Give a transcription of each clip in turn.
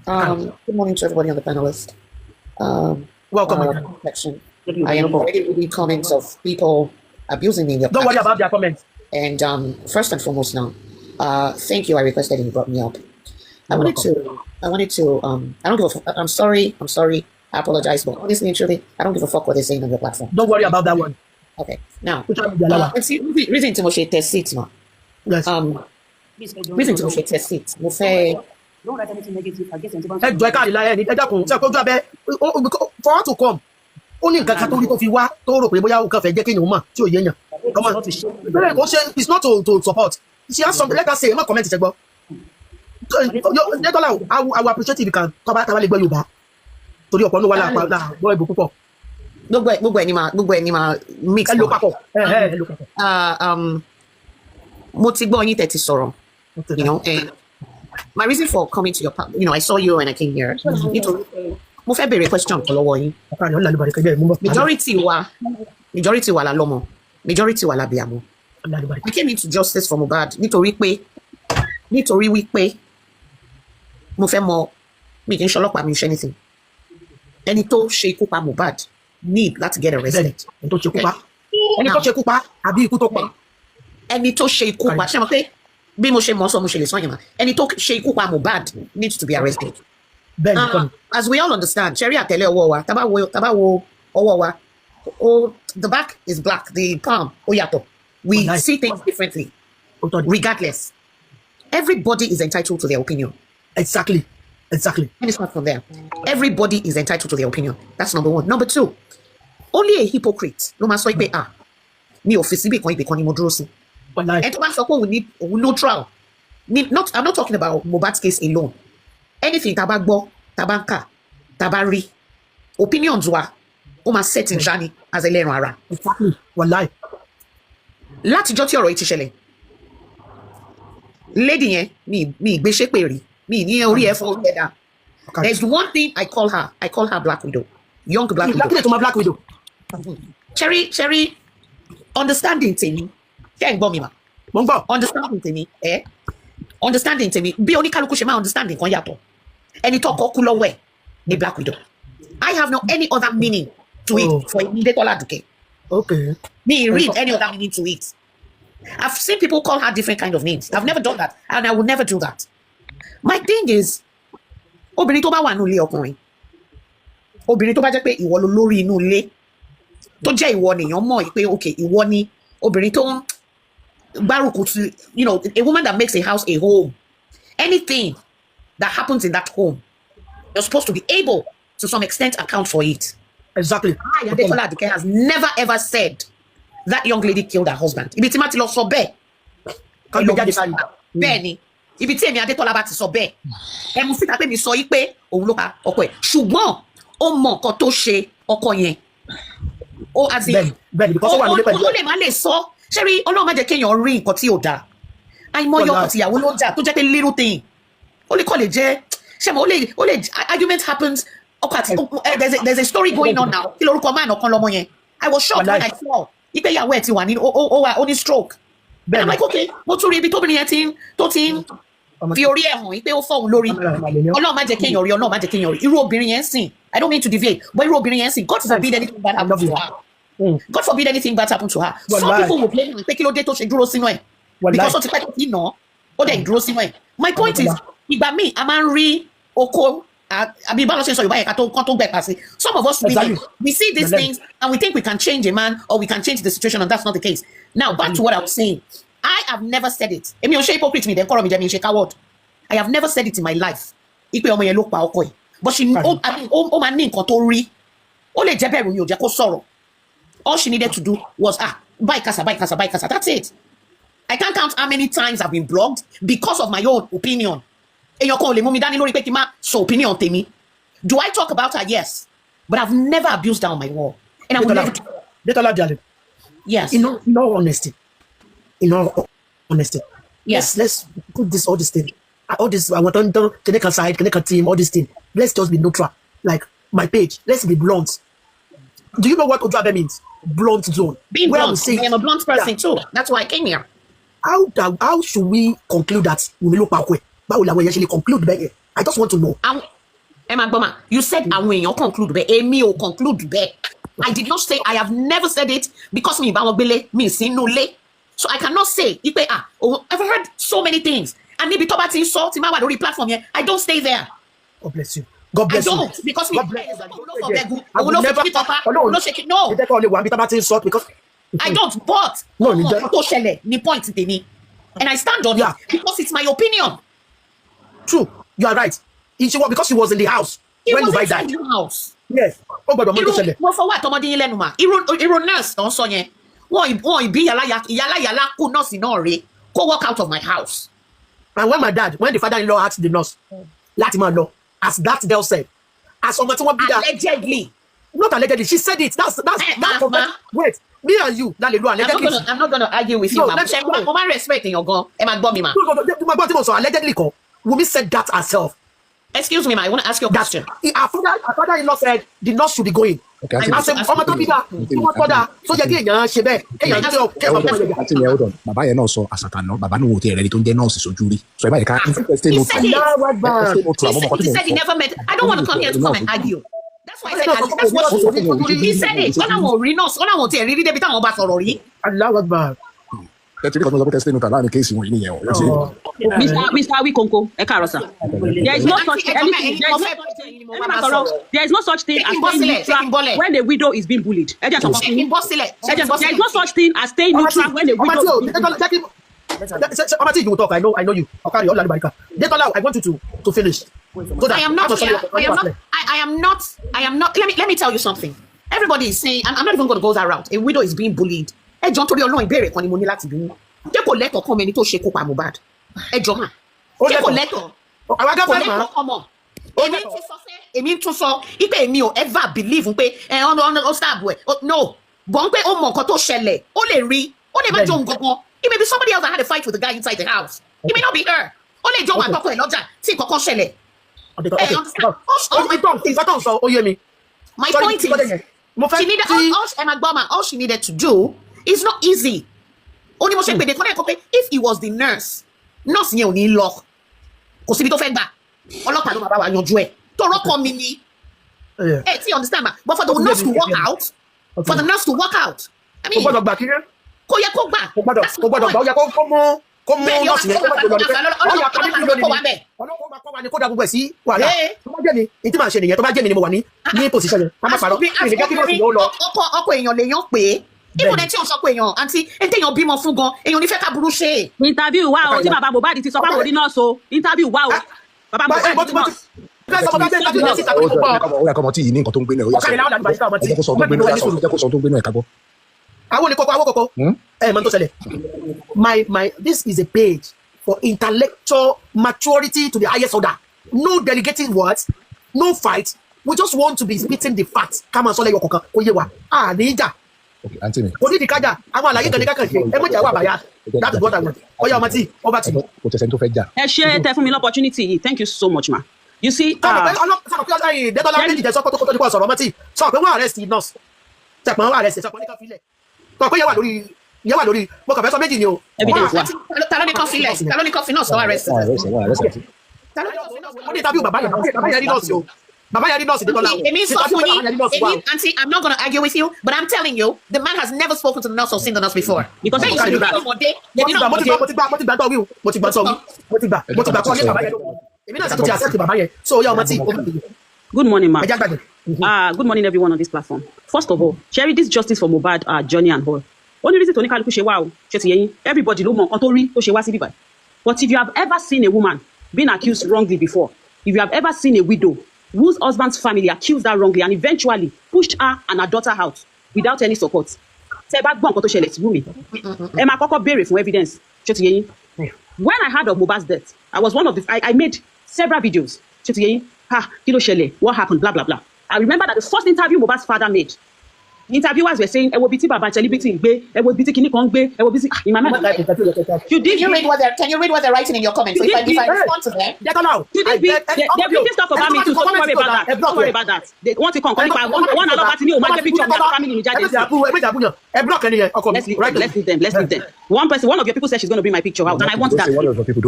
Good morning to everybody on the panelist. Welcome. Section. I am already reading comments of people abusing me in your Don't worry about their comments. And first and foremost now, thank you. I requested and you brought me up. I wanted to, I don't give a fuck. I'm sorry. I apologize, but honestly and truly, I don't give a fuck what they're saying on your platform. Don't worry about that one. Okay. Now, let's see, reason to motion test seats, ma. Yes. Reason to motion test seats. Mo fẹ́. Don't write anything negative against anyone. For her to come, only Catholic of Iwa, Toro, Boya, Cafe, getting your man, to Yenya. Come on. It's not to support. She has something, let us say, not comment. Detola, I will appreciate if you can come back to Yoruba. To your Pono, boy, Buko. No, mix. Mo ti gbọ́ yín tẹ́tí sọ̀rọ̀, you know, and my reason for coming to your, you know, I saw you and I came here. Nítorí mo fẹ́ bèrè question kan lọ́wọ́ yín. Majority wa la lọ́mọ, majority wa la bíamọ. I came into justice for Mohbad nítorí wípé mo fẹ́ mọ mi kì í ṣọlọ́pàá mi ṣe anything. Ẹni tó ṣe ikú pa Mohbad need láti get arrested. Ẹni tó ṣe ikú pa àbí ikú tó pa. Ẹni tó ṣe ikú pa ṣe mọ̀ pé bí mo ṣe mọ̀ sọ mo ṣe lè sọ yẹn mà ẹni tó ṣe ikú pa Mohbad needs to be arrested. As we all understand, ṣẹ́rí àtẹ̀lé ọwọ́ wa tábà wo ọwọ́ wa, the back is black, the palm ó yàtọ̀. We see things differently regardless. Everybody is entitled to their opinion. Exactly. Let me start from there. Everybody is entitled to their opinion. That's number one. Number two, only a hypocrite ló máa sọ pé ní ọ́fíìsì ibì kan ni mo dúró sí. And to sọ pé we need neutral. I'm not talking about Mohbad's case alone. Anything tá bá gbọ́, tá bá ń kà, tá bá rí, opinions wa ó máa set in journey as ẹlẹ́ran ara. Exactly. Wallahi. Látijọ́ tí ọ̀rọ̀ yìí ti ṣẹlẹ̀, lady yẹn mi ìgbésẹ̀ pè rí, mi ní orí ẹ̀ fọ́ ẹ̀dá. There's one thing I call her Black Widow, young Black Widow. Black Widow. Cherry, understanding tèmi, ṣé ń gbọ́ mi mà? Mo ń gbọ́. Understanding tèmi, bí oníkálukú ṣe máa understanding kan yàtọ̀. Ẹni tó kọ́ kú lọ́wọ́ ẹ̀ ní Black Widow. I have no any other meaning to it for Detola Aduke. Okay. Me read any other meaning to it. I've seen people call her different kind of names. I've never done that, and I will never do that. My thing is, obìnrin tó bá wà nínú ilé ọkùnrin, obìnrin tó bá jẹ́ pé ìwọ ló lórí inú ilé, tó jẹ́ ìwọ nìyàn mọ̀ pé okay ìwọ ni obìnrin tó ń gbárùkù tu, you know, a woman that makes a house a home. Anything that happens in that home, you're supposed to be able to some extent account for it. Exactly. Detola Aduke has never ever said that young lady killed her husband. Ibi tí ma ti lọ sọ bẹ́ẹ̀. Bẹ́ẹ̀ ni. Ibi tí èmi Adétọ́lá bá ti sọ bẹ́ẹ̀. Ẹ mú síta pé mi sọ yí pé òun ló pa ọkọ ẹ̀. Ṣùgbọ́n ó mọ nǹkan tó ṣe ọkọ yẹn. Ó àti ó lè má lè sọ. Ṣé rí Ọlọ́run má jẹ́ kéèyàn rí nǹkan tí ò dáa. Àìmọye ọkọ tìyàwó ló jà tó jẹ́ pé little thing. Ó lè kọ́ lè jẹ́ ṣé mo ó lè argument happens. There's a story going on now. Kí lorúkọ máa nọ̀kan lọ́mọ yẹn. I was shocked when I saw ipe ìyàwó ẹ̀ ti wà ní ó ní stroke. And I'm like, okay, mo tún rí ibi tóbìnrin yẹn tó ti ń fi orí ẹ̀ hàn ipe ó fọ́ òun lórí. Ọlọ́run má jẹ́ kéèyàn rí. Irú obìnrin yẹn sìn. I don't mean to deviate, but irú obìnrin yẹn sìn. God forbid anything bad happen to her. God forbid anything bad happen to her. Some people will blame me pé kí ló dé tó ṣe dúró sínú ẹ̀. Because ó ti pẹ́ tó ti nà ó dẹ̀ dúró sínú ẹ̀. My point is, ìgbà míì a máa ń rí oko àbí báwo ṣe sọ Yorùbá yẹn kan tó gbẹ̀pà sí. Some of us we see these things and we think we can change a man or we can change the situation, and that's not the case. Now back to what I was saying. I have never said it. Èmi ò ṣe hypocrite mi then kọ́rọ̀ mi jẹ́ mi ṣe coward. I have never said it in my life. Ipe ọmọ yẹn ló pa ọkọ ẹ̀. But she ó máa ní nǹkan tó rí. Ó lè jẹ́ bẹ̀rù ni ò jẹ́ kó sọ̀rọ̀. All she needed to do was buy casa. That's it. I can't count how many times I've been blocked because of my own opinion. Èèyàn kan ò lè mú mi dání lórí pé kí n má sọ opinion tèmi. Do I talk about her? Yes. But I've never abused her on my wall. And I will never. Detola Aduke. Yes. In all honesty. Yes. Let's put all this thing. All this, I want to connect a side, connect a team, all this thing. Let's just be neutral. Like my page. Let's be blunt. Do you know what Oju Abe means? Blunt zone. Being blunt. I am a blunt person too. That's why I came here. How should we conclude that? Báwo la wọ́n yẹn ṣe lè conclude bẹ́ẹ̀? I just want to know. Emma Boma, you said I win. You conclude be. Emi o conclude be. I did not say. I have never said it because me bawobele me sin no le. So I cannot say. I've heard so many things. And maybe talk about insult. Ima wa lórí platform here. I don't stay there. God bless you. God bless you. I don't because me. I will never. No shake it. No. Only one bit about insult because I don't. But no, ni point tèmi. And I stand on it because it's my opinion. True, you are right. Because she was in the house when Mohbad died. In the house. Yes. Oh, but mo for what ọmọdé yín lẹ́nu ma. Irun nurse tó ń sọ yẹn. Wọ́n ìbí yàlá kú nọ́ọ̀sì náà rè kó walk out of my house. And when the father-in-law asked the nurse, láti máa lọ, as that girl said, as ọmọ tí wọ́n bí dá. Allegedly. Not allegedly, she said it. That's wait. Me and you, allegedly. I'm not gonna argue with you, ma'am. I'm respecting your gun. Am I me, ma'am? Allegedly, Wunmi said that herself. Excuse me, ma'am. I want to ask you a question. Our father-in-law said the nurse should be going. Okay, I said, so hold on. Baba yẹn náà sọ àṣàkànná. Baba ní wo ti ẹ̀rẹ́ni tó ń jẹ́ nọ́ọ̀sì sójú rí. So ẹ bá yẹ ká He said he never met. I don't want to come here to come and argue. That's why I said that's what he said it. When I want renounce, when I want to read it, I'm about to read. Allah Akbar. Mr. Awikonko, Ekarosa. There is no such anything. There is no such thing as staying neutral when a widow is being bullied. There is no such thing as staying neutral when a widow is being bullied. Amati, you will talk. I know you. Okay, Detola, I want you to finish. So I am not. Let me tell you something. Everybody is saying, I'm not even going to go that route. A widow is being bullied. Ẹ jọ̀ọ́ nítorí Ọlọ́run ìbéèrè kan ni mo ní láti bí. Jẹ́ kó lẹ́tọ̀ọ́ kan mẹ́ni tó ṣe kó pa Mohbad. Ẹ jọ̀ọ́ mà. Jẹ́ kó lẹ́tọ̀ọ́. Kó lẹ́tọ̀ọ́ kan mọ̀. Èmi tún sọ ipe èmi ò ever believe pé ó stab ẹ̀. No. Bọ́n pé ó mọ nǹkan tó ṣẹlẹ̀. Ó lè rí. Ó lè má jọ nǹkan kan. It may be somebody else that had a fight with the guy inside the house. It may not be her. Ó lè jọ wà tọkọ ẹ̀ lọ́jà tí nǹkan kan ṣẹlẹ̀. My point is, all she needed to do is not easy. Only if he was the nurse yẹn ò ní lọ. Kò síbi tó fẹ́ gbà. Ọlọ́pàá ló máa bá wa yanjú ẹ̀. Tọrọ kọ mi ni. Hey, you understand, ma? But for the nurse to walk out, I mean, kò yẹ kó gbà. Kò gbọ́dọ̀ gbà, ó yẹ kó mú nọ́ọ̀sì yẹn. Ọlọ́pàá wa ni kó dá gbogbo ẹ̀ sí wàhálà. Tó bá jẹ́ mi, ìtí màá ṣe nìyẹn. Tó bá jẹ́ mi ni mo wà ní position yẹn. Ká má parọ́. Ọkọ èèyàn pé even ẹni tí wọ́n sọ pé èèyàn àǹtí ẹni tí èèyàn bímọ fún gan èèyàn nífẹ̀ẹ́ ká burú ṣe. Interview wa o tí bàbá Mohbad ti sọ fáwọn orí nọ́ọ̀sì o. Interview wa o. Bàbá Mohbad ti nọ́ọ̀sì. Ó yẹ kọ́mọ tí yìí ní nǹkan tó ń gbé náà. Ẹ jẹ́ kó sọ tó ń gbé náà ká gbọ́. Àwọn kọ̀kọ̀. Mọ̀ tó ṣẹlẹ̀. This is a page for intellectual maturity to the highest order. No delegating words, no fight. We just want to be spitting the facts. Ká máa sọ lẹ́yọ̀ kọ̀ọ̀kan kó yé wa. Ní ìjà. Àǹtí mi. Kò ní ìdíkájà. Àwọn àlàyé kan ní kákan ṣe. Ẹ mọ̀ jà wà bàyà. That is what I want. Ọya ọmọ tí over to you. Kò tẹ̀sẹ̀ tó fẹ́ jà. Ẹ ṣe tẹ fún mi l'opportunity yìí. Thank you so much, ma. You see. Detola méjì jẹ́ sọ́kọ́ tó kọ́ tó kọ́ sọ̀rọ̀ ọmọ tí sọ pé wọ́n arrest nurse. Tẹ̀pọ̀n wọ́n arrest sọ̀pọ̀ ní kan filẹ̀. Sọ pé yẹ wà lórí mo kàn fẹ́ sọ méjì ni o. Evidence wa. Ta ló ní kan filẹ̀? Ta ló ní kan fi nọ́ọ̀sì lọ́wọ́ arrest? Ó ní interview bàbá yẹn rí nọ́ọ̀sì o. Bàbá yẹn rí nọ́ọ̀sì Detola o. Èmi sọ fún yín, auntie, I'm not going to argue with you, but I'm telling you, the man has never spoken to the nurse or seen the nurse before. Because mo ti gbà tọ́ wí o. Mo ti gbà kọ́ ní bàbá yẹn ló. Èmi náà ṣàtúntì accept bàbá yẹn. So ó yá ọmọ tí. Good morning, ma. Good morning, everyone on this platform. First of all, Sherry, this justice for Mohbad, Johnny and Hall. Only reason to ní kálukú ṣe wá o. Ṣé ti yé yín? Everybody ló mọ nǹkan tó rí tó ṣe wá sí bíbá. But if you have ever seen a woman being accused wrongly before, if you have ever seen a widow whose husband's family accused her wrongly and eventually pushed her and her daughter out without any support, tẹ́ bá gbọ́ nǹkan tó ṣẹlẹ̀ sí Wunmi, ẹ máa kọ́kọ́ béèrè fún evidence. Ṣé ti yé yín? When I heard of Mohbad's death, I was one of the I made several videos. Ṣé ti yé yín? Kí ló ṣẹlẹ̀? What happened? Blah blah blah. I remember that the first interview Mohbad's father made interviewers were saying, "Ewo biti baba celebrity ngbe, ewo biti kini kan ngbe, ewo biti." In my mind, can you read what they're writing in your comments? So if I respond to them, they're reading stuff about me too. So don't worry about that. Don't worry about that. They want to come. One about me, my picture of my family in Let's leave them. Let's leave them. One of your people said she's going to bring my picture out, and I want that.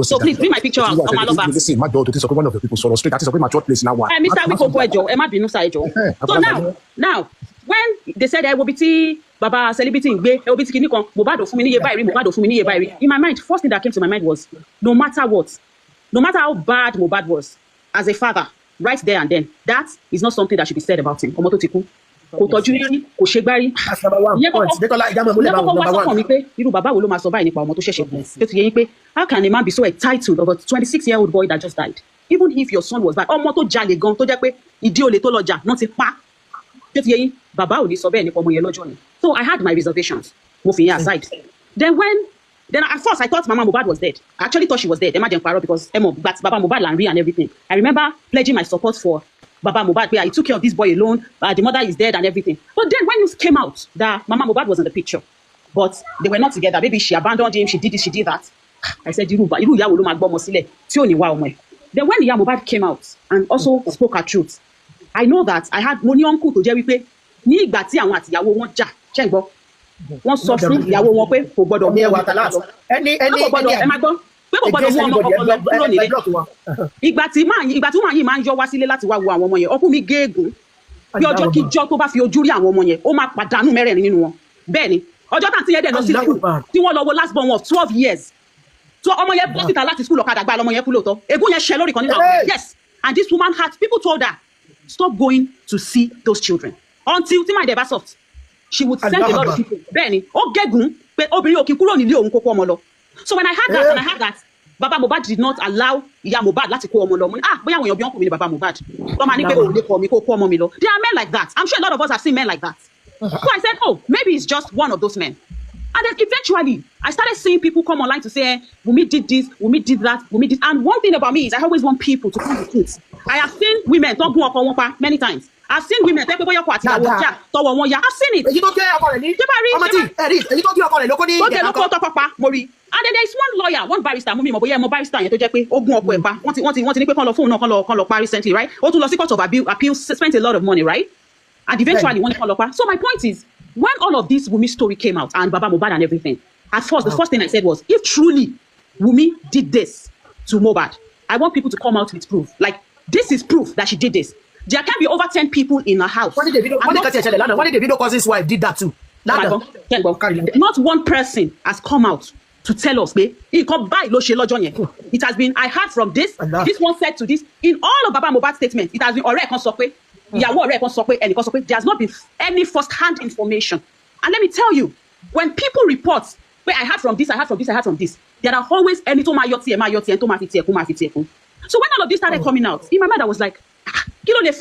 So please bring my picture out. On my lover. Listen, my daughter, one of the people so straight. That is a mature place now. Mr. Wiko Ejo, Emma Binusa Ejo. So now, when they said Ewobiti Baba celebrity ngbe, Ewobiti kini kan, Mohbad fún mi ní iye báyìí, Mohbad fún mi ní iye báyìí. In my mind, first thing that came to my mind was, no matter how bad Mohbad was as a father, right there and then, that is not something that should be said about him. Ọmọ tó ti kú. Kò tọ́jú rí, kò ṣe gbárí. That's number one point. Detola, irú bàbá wo ló máa sọ báyìí nípa ọmọ tó ṣẹ̀ṣẹ̀ kú. Tó ti yé yín pé, how can a man be so entitled of a 26-year-old boy that just died? Even if your son was bad, ọmọ tó jalè gan, tó jẹ́ pé ìdí olè tó lọ jà, náà ti pa. Tó ti yé yín, bàbá ò ní sọ bẹ́ẹ̀ nípa ọmọ yẹn lọ́jọ́ ni. So I had my reservations. Mo fi yẹn aside. Then at first I thought Mama Mohbad was dead. I actually thought she was dead. Emma Jemparo, because but Baba Mohbad and everything. I remember pledging my support for Baba Mohbad, where I took care of this boy alone. The mother is dead and everything. But then when news came out that Mama Mohbad was in the picture, but they were not together. Maybe she abandoned him. She did this. She did that. I said, Then when Iya Mohbad came out and also spoke her truth, I know that I had money uncle to Jerry pé ní ìgbà tí àwọn àtìyàwó wọn jà ṣe ń gbọ́ wọ́n sọ fún ìyàwó wọn pé kò gbọ́dọ̀ mú ọmọ lọ ẹ má gbọ́ pé kò gbọ́dọ̀ mú ọmọ ọkọ lọ kúrò nílé ìgbà tí màá yìí máa ń yọ wá sílé láti wá wo àwọn ọmọ yẹn ọkùnrin mi géègùn bí ọjọ́ kíjọ́ tó bá fi ojú rí àwọn ọmọ yẹn ó máa pàdánù mẹ́rẹ̀ẹ̀rin nínú wọn bẹ́ẹ̀ ni ọjọ́ tàǹtí yẹn dẹ̀ lọ sí school tí wọ́n lọ wo last born of 12 years so ọmọ yẹn bọ́ síta láti school ọ̀kadà gba ọmọ yẹn kú lóòótọ́ ègún yẹn ṣẹ lórí kan nínú àwọn yes and this woman had people told her stop going to see those children until tí máa dẹ̀ bá soft she would send a lot of people bẹ́ẹ̀ ni ó gégùn pé obìnrin òkè kúrò nílé òun kó kó ọmọ lọ so when I heard that Baba Mohbad did not allow Iya Mohbad láti kó ọmọ lọ mo ní bóyá àwọn èèyàn bí wọn kò mí ní Baba Mohbad tó máa ní pé òun lè kọ mi kó kó ọmọ mi lọ there are men like that I'm sure a lot of us have seen men like that so I said maybe it's just one of those men. And then eventually, I started seeing people come online to say, Wunmi did this, Wunmi did that, Wunmi did. And one thing about me is I always want people to come with truth. I have seen women talk many times. I've seen women tell people I've seen it. And then there is one lawyer, one barrister, recently, right? Court of appeal spent a lot of money, right? And eventually, so my point is, when all of this Wunmi story came out and Baba Mohbad and everything, at first, the first thing I said was, if truly Wunmi did this to Mohbad, I want people to come out with proof. Like, this is proof that she did this. There can be over 10 people in her house. When did the video cousin's wife did that too? Not one person has come out to tell us, it has been, I heard from this one said to this. In all of Baba Mohbad's statements, it has been there has not been any first-hand information. And let me tell you, when people report, where I heard from this, there are always any So when all of this started coming out, in my mind I was like, then I heard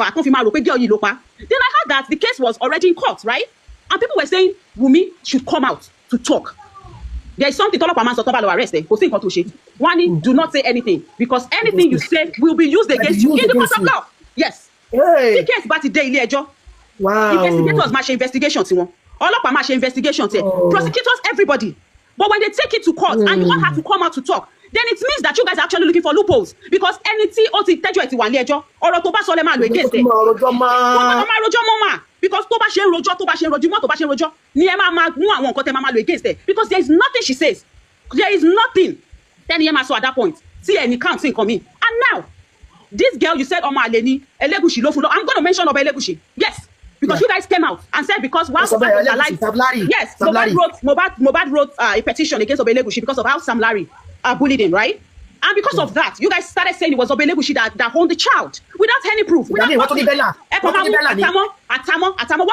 that the case was already in court, right? And people were saying Wunmi should come out to talk. There is something arrested. Do not say anything, because anything you say will be used against you in the court of law. Yes. The case about today, wow. Investigators must investigation. Investigation. Prosecutors, everybody. But when they take it to court and you all have to come out to talk, then it means that you guys are actually looking for loopholes. Because anything or against it. Because there is nothing she says. There is nothing. Then so at that point, see any counting coming. And now, this girl you said Oma Aleni, Elegushi Lofulo, I'm going to mention Oba Elegushi. Yes. Because you guys came out and said because while Mohbad was alive, yes, Mohbad wrote a petition against Oba Elegushi because of how Sam Larry bullied him, right? And because of that, you guys started saying it was Oba Elegushi that owned the child without any proof. One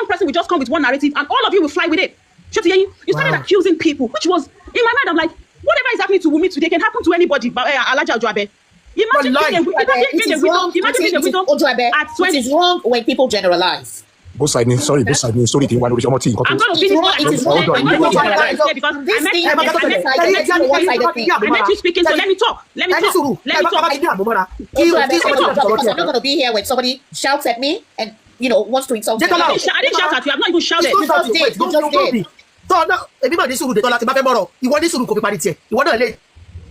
person will just come with one narrative and all of you will fly with it. You started accusing people, which was, in my mind, I'm like, whatever is happening to Wunmi today can happen to anybody. Alaja Oju Abe. Imagine it is wrong when people generalize. Both sides, sorry, story thing. I'm going to finish what I met you speaking, so let me talk. I'm not going to be here when somebody shouts at me and wants to insult me. I didn't shout at you. I've not even shouted. Don't be. So now, everybody this suru Detola ti ba fe moro. Ìwọ ní sùúrù kò fi parí tiẹ̀. Ìwọ náà lè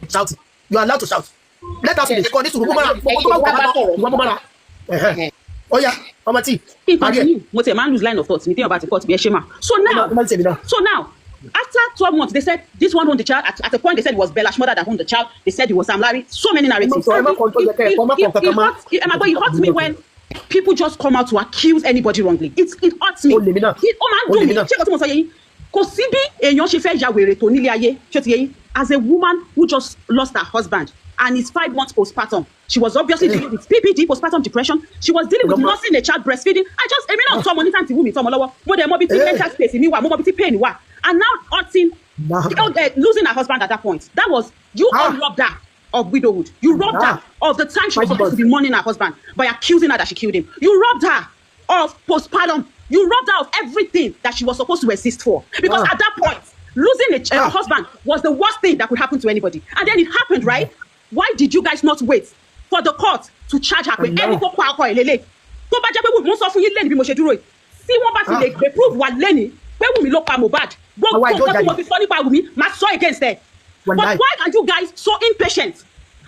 shout. You are allowed to shout. Let us finish. Kò ní sùúrù mo mara. Oh yeah, Mama T. Mo tell man lose line of thoughts. Me think about the court be shema. So now, after 12 months, they said this one owned the child. At a point, they said it was Bella's mother that owned the child. They said it was Sam Larry. So many narratives. It hurts me when people just come out to accuse anybody wrongly. It hurts me. As a woman who just lost her husband and is 5 months postpartum, she was obviously dealing with PPD, postpartum depression. She was dealing with losing a child, breastfeeding. I mean, not someone anytime to women, someone lower, more than mobility mental space in me, mobility pain, and now hurting, losing her husband at that point. That was you all robbed her of widowhood. You robbed her of the time she was supposed to be mourning her husband by accusing her that she killed him. You robbed her of postpartum. You robbed her of everything that she was supposed to exist for. Because at that point, losing a husband was the worst thing that could happen to anybody. And then it happened, right? Why did you guys not wait for the court to charge her? They prove what Lenny, where we look at Mohbad. Against her. But why are you guys so impatient?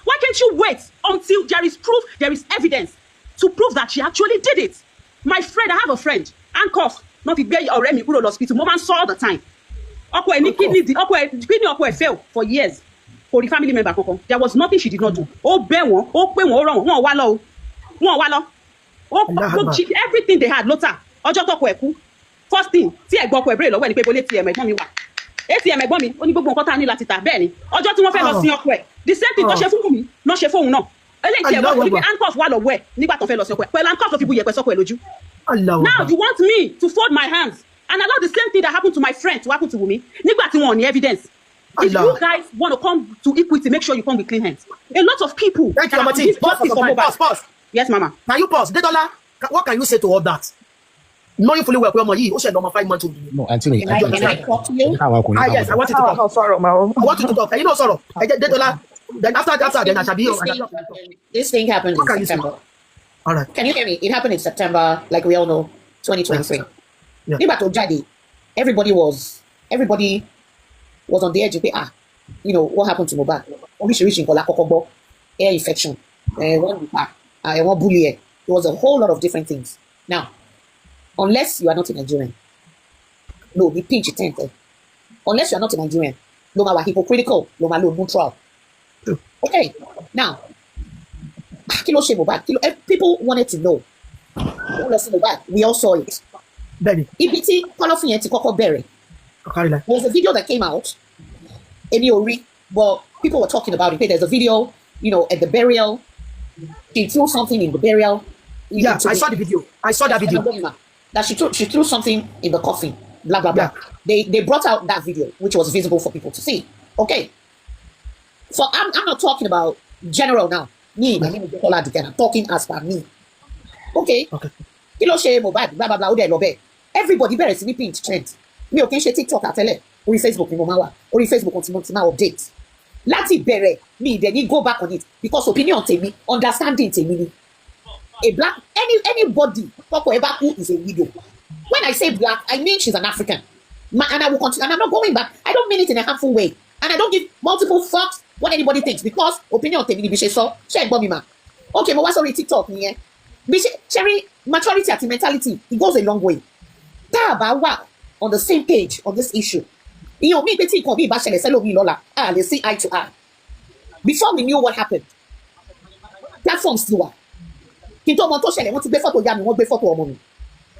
Why can't you wait until there is proof, there is evidence to prove that she actually did it? My friend, I have a friend, handcuffed, not to bear or me put on hospital. Mom saw all the time. Kidney failed for years. For the family member, there was nothing she did not do. Everything they had, first thing, ATM ẹ̀gbọ́n mi ó ní gbogbo nǹkan tá ní láti tà bẹ́ẹ̀ ni ọjọ́ tí wọ́n fẹ́ lọ sin ọkọ ẹ̀ the same thing tó ṣe fún mi náà ṣe fóun náà eléyìí tí ẹ̀gbọ́n mi handcuff wà lọ́wọ́ ẹ̀ nígbà tó fẹ́ lọ sin ọkọ ẹ̀ pẹ̀lú handcuff ló fi bu yẹ̀pẹ̀ sọ́kọ ẹ̀ lójú. Now you want me to fold my hands and allow the same thing that happened to my friend to happen to Wunmi nígbà tí wọn ò ní evidence. If you guys want to come to equity, make sure you come with clean hands. A lot of people. Thank you, Mama T. Pause. Yes, Mama. Now you pause. Detola, what can you say to all that? Knowing fully well, you said number 5 months. No, Anthony. Can I talk to you? Yes, I want you to talk. Oh, sorrow, I want you to talk. You know, sorrow. Detola. Then after, then I shall be. This thing happened in September. All right. Can you hear me? It happened in September, like we all know, 2023. Yeah. Everybody was on the edge of what happened to Mohbad? Air infection, one bully. There was a whole lot of different things. Now, unless you are not a Nigerian, no, we pinch it. Unless you are not a Nigerian, no matter hypocritical, no matter neutral. Okay, now, people wanted to know. We all saw it. EBT, there's a video that came out, but people were talking about it. There's a video, at the burial. She threw something in the burial. Yeah, I saw the video. I saw that video. That she threw something in the coffin. Blah blah blah. Yeah. They brought out that video, which was visible for people to see. Okay. So I'm not talking about general now. Me, my name is Detola again. I'm talking as per me. Okay. Mohbad, blah blah blah. Everybody better see me pinch trend. Me okay share TikTok atele. Or Facebook ni mo ma wa. Or Facebook on ti ma update. Láti bẹ̀rẹ̀ me then you go back on it because opinion tèmi, understanding tèmi ni. A black anybody who is a widow. When I say black, I mean she's an African. And I will continue. And I'm not going back. I don't mean it in a harmful way. And I don't give multiple fucks what anybody thinks because opinion tèmi ni bí ṣe sọ. Ṣé gbọ́ mi ma. Okay, but what's on TikTok nìyẹn? Bí ṣe cherry maturity and mentality, it goes a long way. Tá bá wà on the same page on this issue. Me betty can be bashing lola. They see eye to eye. Before we knew what happened, platforms still are. Kinto mo to ṣẹlẹ̀ wọ́n ti gbé photo ya mi, wọ́n gbé photo ọmọ mi.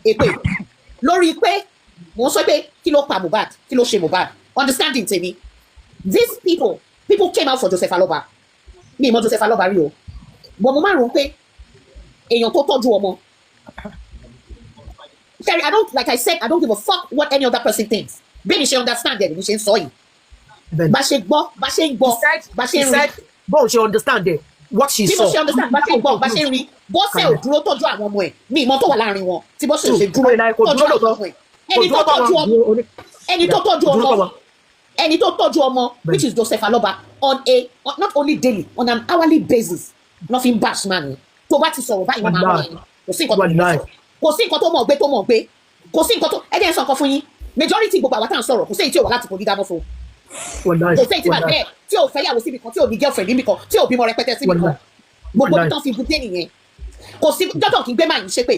Èpè. Lórí pé mo sọ pé kí ló pa Mohbad, kí ló ṣe Mohbad. Understanding tèmi. These people came out for Joseph Aloba. Mi mo Joseph Aloba rí o. But mo máa rò pé èèyàn tó tọ́jú ọmọ. Terry, I don't give a fuck what any other person thinks. Baby, she understand that. She saw you. But she said, "Bo, she understand that what she saw." She understand. But she read. Boss say o dúró tọ́jú àwọn ọmọ ẹ̀. Mi mọ̀ tó wà láàrin wọn. Tí boss ṣe dúró tọ́jú àwọn ọmọ ẹ̀. Ẹni tó tọ́jú ọmọ, which is Joseph Aloba, on not only daily, on an hourly basis. Nothing bash man. Tó bá ti sọ̀rọ̀ báyìí wọ́n máa wọ̀ ẹ́. Kò sí nǹkan tó kò sí nǹkan tó mọ̀ gbé kò sí nǹkan tó ẹ jẹ́ n sọ nǹkan fún yín majority gbogbo àwọn tá à ń sọ̀rọ̀ kò sí èyí tí ò wá láti polygamous o kò sí èyí tí bàbá ẹ̀ tí ò fẹ́ yàwó síbi kan tí ò ní girlfriend níbi kan tí ò bímọ rẹpẹtẹ síbi kan gbogbo tó fi bùté nìyẹn kò sí dọ́tọ̀ kì í gbé màá yín ṣépè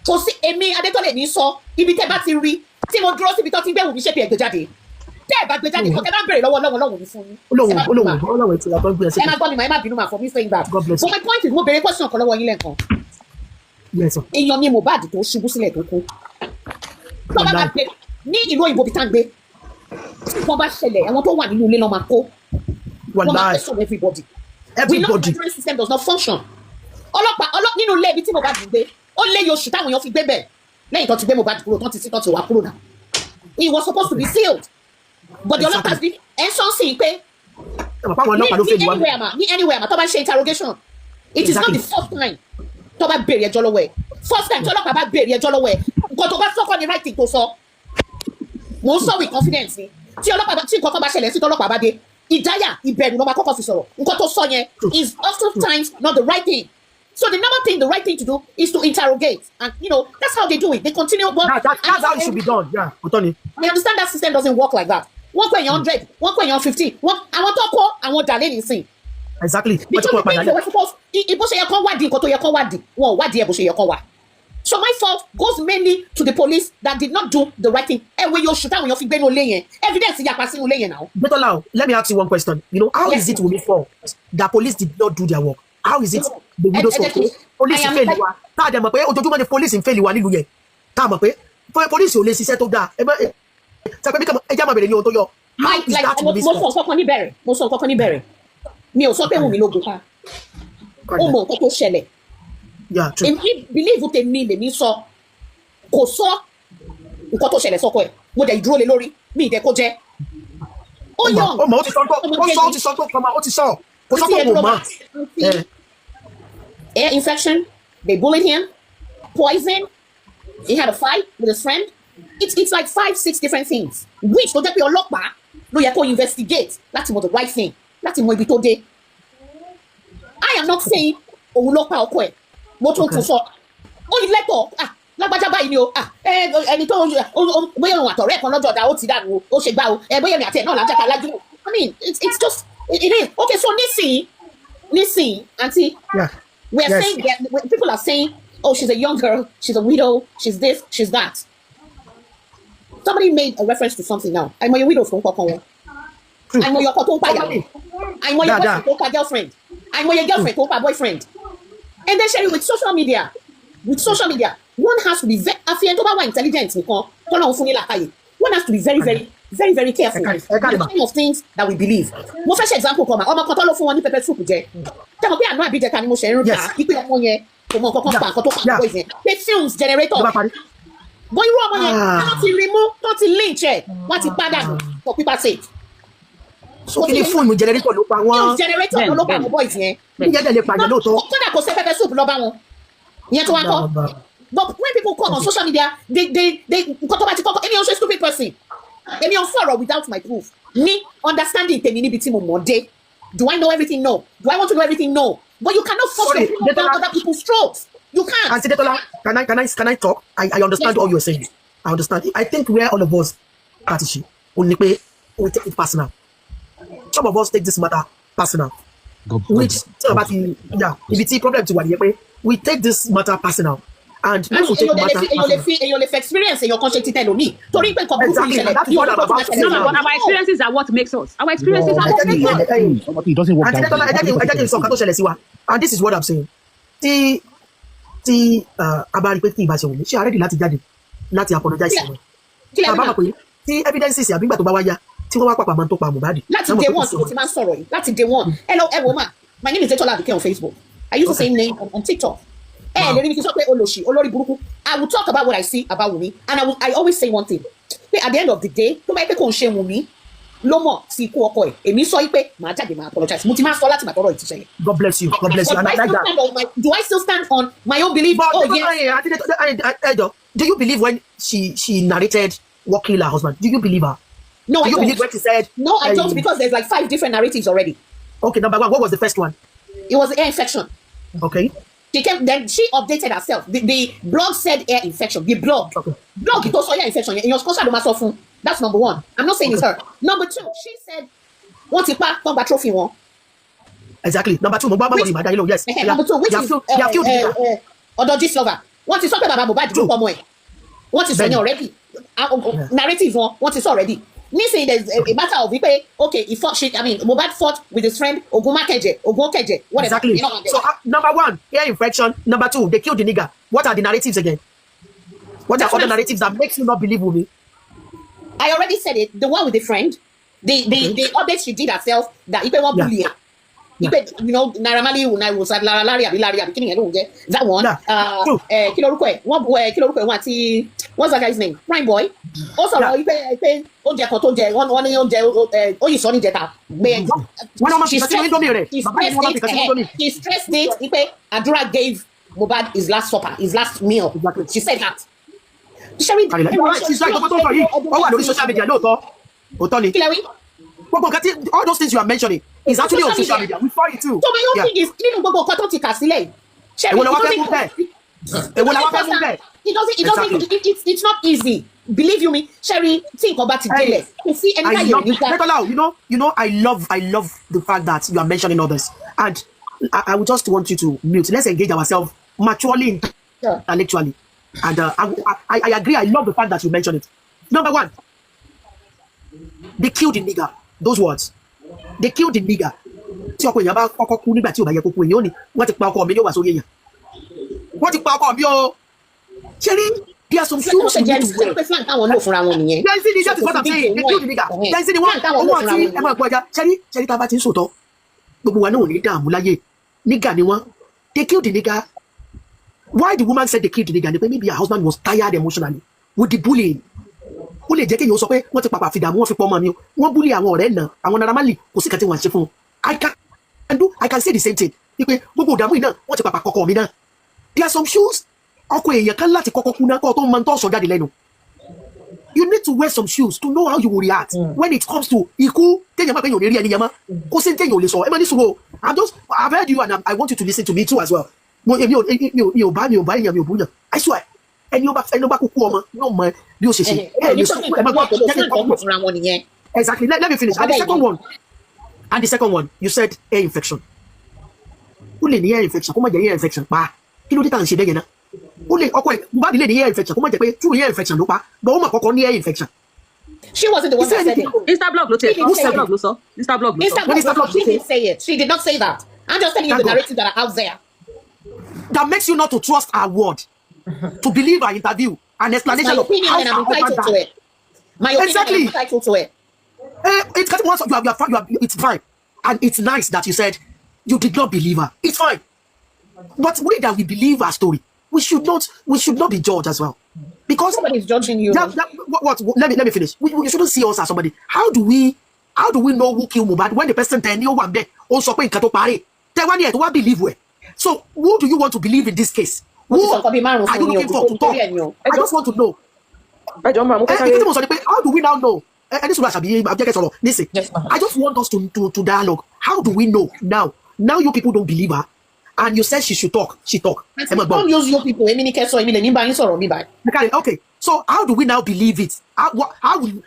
kò sí èmi Adétọ́lá ní sọ ibi tẹ́ bá ti rí tí mo dúró síbi tó ti gbé Wunmi ṣépè ẹgbẹ́ jáde tẹ́ ẹ bá gbé jáde kọ́ tẹ́ bá ń bèrè lọ́wọ́ ní fún yín. olóhùn ètò ìyàtọ̀ gbé ẹsẹ̀. ẹ má gbọ́ mi mà ẹ má bínú mà for me saying that. but my point is mo bèrè question kan lọ́wọ́ yín lẹ́ẹ̀kan. èèyàn ni Mohbad tó ṣubú sílẹ̀ tó kú. tó bá gbé ní ìlú òyìnbó bí tá ń gbé tí wọ́n bá ṣẹlẹ̀ àwọn tó wà nínú ilé náà máa kó. wọ́n máa question everybody. we know the justice system does not function. ọlọ́pàá nínú ilé ibi tí Mohbad gbé ó lé oṣù táwọn èèyàn fi gbé bẹ̀ lẹ́yìn tó ti gbé Mohbad kúrò tó ti wá kúrò náà. It was supposed to be sealed. But the ọlọ́pàá bí ẹ̀ ń sọ sí pé ní anywhere mà tó bá ṣe interrogation it is not the first time tó bá béèrè ẹjọ́ lọ́wọ́ ẹ̀ first time tó ọlọ́pàá bá béèrè ẹjọ́ lọ́wọ́ ẹ̀ nǹkan tó bá sọ́kọ́ ni right thing tó sọ mò ń sọ with confidence ni tí nǹkan kan bá ṣẹlẹ̀ sí tó ọlọ́pàá bá dé ìdáyà ìbẹ̀rù ló máa kọ́kọ́ fi sọ̀rọ̀ nǹkan tó sọ yẹn is oftentimes not the right thing. So the number thing, the right thing to do is to interrogate, and that's how they do it. They continue. But that's how it should be done. Yeah, I understand that system doesn't work like that. 1.100, 1.150. I want to call. I want that anything. Exactly. Because the things they were supposed. So my fault goes mainly to the police that did not do the right thing. And when you shoot out, when you no laying evidence, you are passing laying now. Detola, let me ask you one question. How is it Wunmi fault that police did not do their work? How is it the widows of police in failure? Tá a dẹ̀ mọ̀ pé ojoojúmọ́ ni police in failure wà nílùú yẹn. Tá a mọ̀ pé police ò lè ṣiṣẹ́ tó dáa. Ṣé pé bí ẹja máa bẹ̀rẹ̀ ní ohun tó yọ? How is that Wunmi's fault? Mo sọ nǹkan kan níbẹ̀rẹ̀. Mi ò sọ pé Wunmi ló gùn ká. Ó mọ nǹkan tó ṣẹlẹ̀. Èmi believe tèmi lèmi sọ. Kò sọ nǹkan tó ṣẹlẹ̀ sọ́kọ ẹ̀. Mo dẹ̀ ìdúró lé lórí. Mi ìdẹ́ kó jẹ́. Ó yọ̀. Ó mọ̀ ó ti sọ tó kọ́mọ ó ti sọ. Air infection, they bullied him, poison, he had a fight with his friend. It's like 5-6 different things. Which tó jẹ́ pé ọlọ́pàá ló yẹ kó investigate láti mọ the right thing, láti mọ ibi tó dé. I am not saying òun ló pa ọkọ ẹ̀, mo tún sọ. Ó ní lẹ́tọ̀ lágbájá báyìí ni o ẹni tó bóyá òun àtọ̀rẹ́ kan lọ́jọ́ ọ̀dà ó ti dànù o ó ṣe gbá o bóyá èmi àti ẹ̀ náà là ń jàkà lájú. I mean it's just it is okay. So Nisi, auntie, we are saying that people are saying, oh, she's a young girl, she's a widow, she's this, she's that. Somebody made a reference to something now. I'm a widow from Kokon. I'm your girlfriend. I'm your girlfriend, boyfriend. And then sharing with social media. One has to be very intelligent. One has to be very, very careful. The kind of things that we believe. Mo fẹ́ ṣe example kan ma ọmọ kan tó lọ fún wọn ní pepper soup jẹ. Tẹ́mọ̀ pé àná àbíjẹta ni mo ṣe ń rúbà pípé ọmọ yẹn kò mọ nǹkan kan pa nǹkan tó pa boys yẹn. Pé fumes generator. Bọ́ irú ọmọ yẹn wọ́n ti remove wọ́n ti lynch ẹ̀ wọ́n ti pàdánù for people sake. So kí ni fóònù generator ló pa wọ́n? Fumes generator ló pa àwọn boys yẹn. Ìyẹn dẹ̀ lè pàjẹ́ lóòótọ́. Kódà kò ṣe pepper soup lọ bá wọn. Ìyẹn tó wá kọ́. But when people come on social media, they nǹkan tó bá ti kọ́kọ́, èmi ò ṣe stupid person. Èmi ò sọ̀rọ̀ without my proof. Me understanding tèmi níbi tí mo mọ̀ dé. Do I know everything? No. Do I want to know everything? No. But you cannot force other people's strokes. You can't. And Detola, can I talk? I understand all you're saying. I understand. I think where all of us Katishi only pay we take it personal. Some of us take this matter personal. Which about if it's a problem to what we take this matter personal. And people take matter your experience your conscience tell me. Exactly. That's what I'm about to say. No, but our experiences are what makes us. Our experiences are what makes us. It doesn't work that. And this is what I'm saying. Tí abárí pé kí ìbá ṣe wù mí ṣé àrẹ́dì láti apologize sí wọn. Àbá pé tí evidences àbígbà tó bá wáyá tí wọ́n wá pàpà máa ń tó pa Mohbad. Láti day one tí mo ti máa ń sọ̀rọ̀ yìí láti day one. Hello ma, my name is Detola on Facebook. I use the same name on TikTok. Lè rí mi kí n sọ pé olóṣì olórí burúkú. I will talk about what I see about Wunmi and I always say one thing. At the end of the day, tó bá yẹ pé kò ń ṣe Wunmi ló mọ̀ sí ikú ọkọ ẹ̀. Èmi sọ pé màá jáde máa apologize. Mo ti máa sọ láti máa tọrọ ìtìṣẹ́yẹ. God bless you. God bless you. And I like that. Do I still stand on my own belief? Do you believe when she narrated what killed her husband? Do you believe her? No, I don't. Do you believe when she said? No, I don't, because there's like 5 different narratives already. Okay, number 1. What was the first one? It was the ear infection. Okay. Then she updated herself. The blog said ear infection. The blog it also ear infection. In your school, that's number one. I'm not saying it's her. Number two, she said, "What if I come back trophy one?" Exactly. Number two, yes. Number two, which is Odoji Silver. What is talking about Mohbad? What is on already? Narrative one. What is already? Me saying there's a matter of okay, he fought shit. I mean, Mohbad fought with his friend Ogunkeje, whatever. Exactly. So number one, ear infection. Number two, they killed the nigga. What are the narratives again? What are other narratives that makes you not believe me? I already said it. The one with the friend, the update she did herself that Ipe won't bully her. Ipe, you know, Naramali was at Laria beginning alone. That one. What's that guy's name? Prime Boy. Also, Ipe she stressed it. Ipe Adura gave Mohbad his last supper, his last meal. Exactly. She said that. She's like social media. All those things you are mentioning is actually on social media. We find it too. So my own thing is it's not easy. Believe you me, Sherry, think about it. You see, I love the fact that you are mentioning others. And I would just want you to mute. Let's engage ourselves maturely, intellectually. And I agree. I love the fact that you mentioned it. Number one, they killed the nigger. Those words. They killed the nigger. There are some shoes you need to wear. That's what I'm saying. They killed the nigger. They killed the nigger. Why the woman said they killed the nigger? Maybe her husband was tired emotionally with the bullying. I can say the same thing. There are some shoes. You need to wear some shoes to know how you will react when it comes to I've heard you and I want you to listen to me too as well. I swear. Exactly. Let me finish. And the second one, you said air infection. Air infection. Air infection. Air infection. She wasn't the one that said it. Instablog. She didn't say it. She did not say that. I'm just telling you the narratives that are out there. That makes you not to trust our word, to believe our interview, an explanation of how and I'm entitled to it. My opinion, I'm entitled to it. It's fine, and it's nice that you said you did not believe her. It's fine, but we that we believe our story, we should not be judged as well, because somebody's judging you. Let me finish. We shouldn't see us as somebody. How do we know who killed Mohbad when the person then you one day also paying kato pare? They want to believe we. So who do you want to believe in this case? Who are you looking for to talk? I just want to know. How do we now know? I just want us to dialogue. How do we know now? Now you people don't believe her, and you said she should talk. She talk. Don't use you people. Okay. So how do we now believe it? How will